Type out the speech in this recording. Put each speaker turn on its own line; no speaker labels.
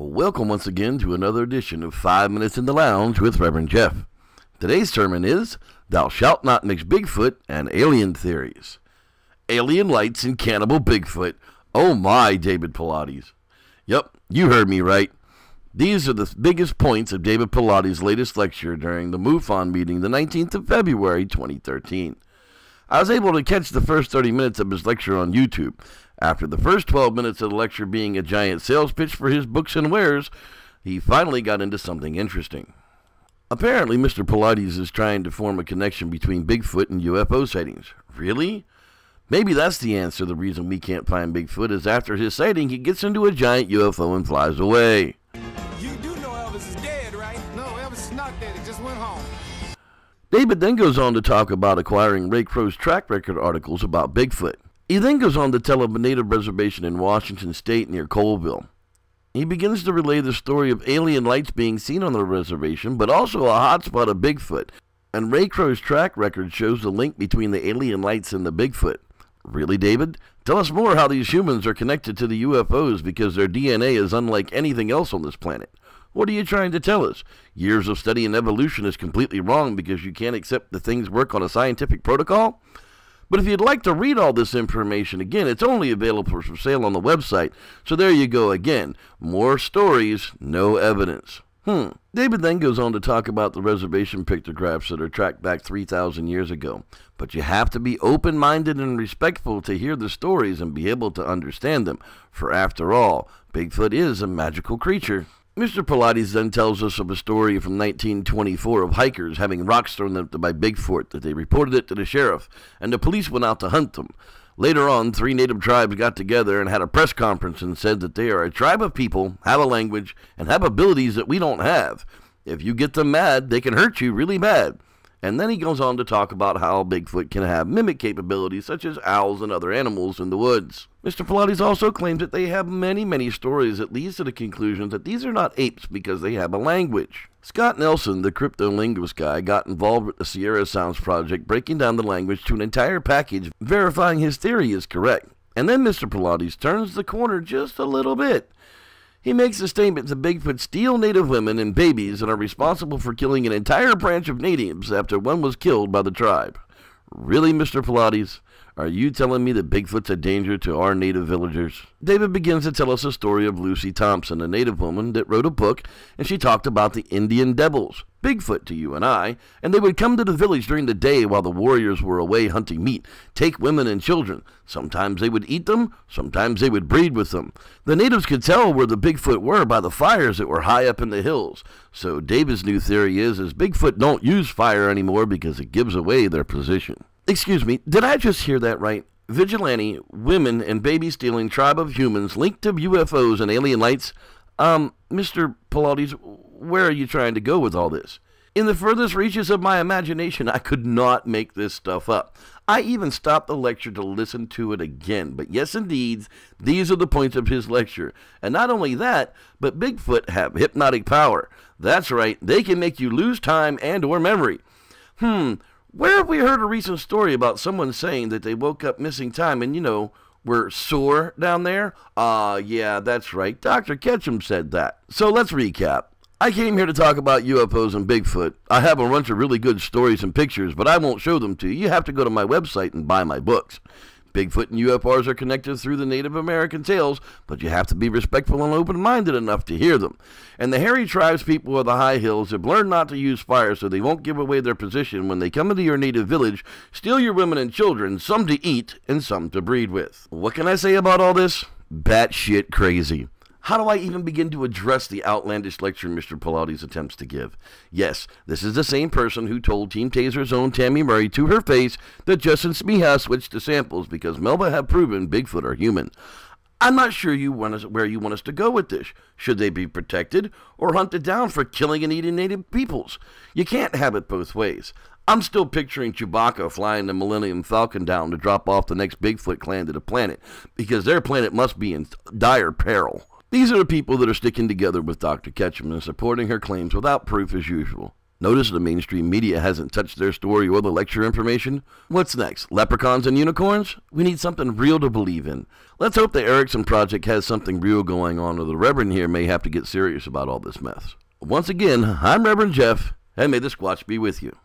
Welcome once again to another edition of 5 Minutes in the Lounge with Reverend Jeff. Today's sermon is, Thou Shalt Not Mix Bigfoot and Alien Theories. Alien Lights and Cannibal Bigfoot. Oh my David Paulides. Yep, you heard me right. These are the biggest points of David Paulides' latest lecture during the MUFON meeting the 19th of February 2013. I was able to catch the first 30 minutes of his lecture on YouTube. After the first 12 minutes of the lecture being a giant sales pitch for his books and wares, he finally got into something interesting. Apparently, Mr. Paulides is trying to form a connection between Bigfoot and UFO sightings. Really? Maybe that's the answer. The reason we can't find Bigfoot is after his sighting, he gets into a giant UFO and flies away.
You do know Elvis is dead, right? No, Elvis is not dead. He just went home.
David then goes on to talk about acquiring Ray Crow's track record articles about Bigfoot. He then goes on to tell of a native reservation in Washington State near Colville. He begins to relay the story of alien lights being seen on the reservation, but also a hotspot of Bigfoot. And Ray Crow's track record shows the link between the alien lights and the Bigfoot. Really, David? Tell us more how these humans are connected to the UFOs because their DNA is unlike anything else on this planet. What are you trying to tell us? Years of study in evolution is completely wrong because you can't accept that things work on a scientific protocol? But if you'd like to read all this information again, it's only available for sale on the website. So there you go again. More stories, no evidence. David then goes on to talk about the reservation pictographs that are tracked back 3,000 years ago. But you have to be open-minded and respectful to hear the stories and be able to understand them. For after all, Bigfoot is a magical creature. Mr. Paulides then tells us of a story from 1924 of hikers having rocks thrown at them by Bigfoot, that they reported it to the sheriff, and the police went out to hunt them. Later on, 3 native tribes got together and had a press conference and said that they are a tribe of people, have a language, and have abilities that we don't have. If you get them mad, they can hurt you really bad. And then he goes on to talk about how Bigfoot can have mimic capabilities such as owls and other animals in the woods. Mr. Paulides also claims that they have many stories that leads to the conclusion that these are not apes because they have a language. Scott Nelson, the cryptolinguist guy, got involved with the Sierra Sounds project, breaking down the language to an entire package, verifying his theory is correct. And then Mr. Paulides turns the corner just a little bit. He makes a statement that Bigfoot steal native women and babies and are responsible for killing an entire branch of natives after one was killed by the tribe. Really, Mr. Paulides? Are you telling me that Bigfoot's a danger to our native villagers? David begins to tell us a story of Lucy Thompson, a native woman that wrote a book, and she talked about the Indian devils, Bigfoot to you and I, and they would come to the village during the day while the warriors were away hunting meat, take women and children. Sometimes they would eat them, sometimes they would breed with them. The natives could tell where the Bigfoot were by the fires that were high up in the hills. So David's new theory is Bigfoot don't use fire anymore because it gives away their position. Excuse me, did I just hear that right? Vigilante, women, and baby-stealing tribe of humans linked to UFOs and alien lights? Mr. Paulides, where are you trying to go with all this? In the furthest reaches of my imagination, I could not make this stuff up. I even stopped the lecture to listen to it again. But yes, indeed, these are the points of his lecture. And not only that, but Bigfoot have hypnotic power. That's right, they can make you lose time and or memory. Where have we heard a recent story about someone saying that they woke up missing time and, were sore down there? Yeah, that's right. Dr. Ketchum said that. So let's recap. I came here to talk about UFOs and Bigfoot. I have a bunch of really good stories and pictures, but I won't show them to you. You have to go to my website and buy my books. Bigfoot and UFOs are connected through the Native American tales, but you have to be respectful and open-minded enough to hear them. And the hairy tribes people of the high hills have learned not to use fire so they won't give away their position when they come into your native village, steal your women and children, some to eat and some to breed with. What can I say about all this? Batshit crazy. How do I even begin to address the outlandish lecture Mr. Paulides attempts to give? Yes, this is the same person who told Team Taser's own Tammy Murray to her face that Justin Smeha switched to samples because Melba have proven Bigfoot are human. I'm not sure where you want us to go with this. Should they be protected or hunted down for killing and eating native peoples? You can't have it both ways. I'm still picturing Chewbacca flying the Millennium Falcon down to drop off the next Bigfoot clan to the planet because their planet must be in dire peril. These are the people that are sticking together with Dr. Ketchum and supporting her claims without proof as usual. Notice the mainstream media hasn't touched their story or the lecture information? What's next? Leprechauns and unicorns? We need something real to believe in. Let's hope the Erickson Project has something real going on, or the Reverend here may have to get serious about all this mess. Once again, I'm Reverend Jeff, and may the Squatch be with you.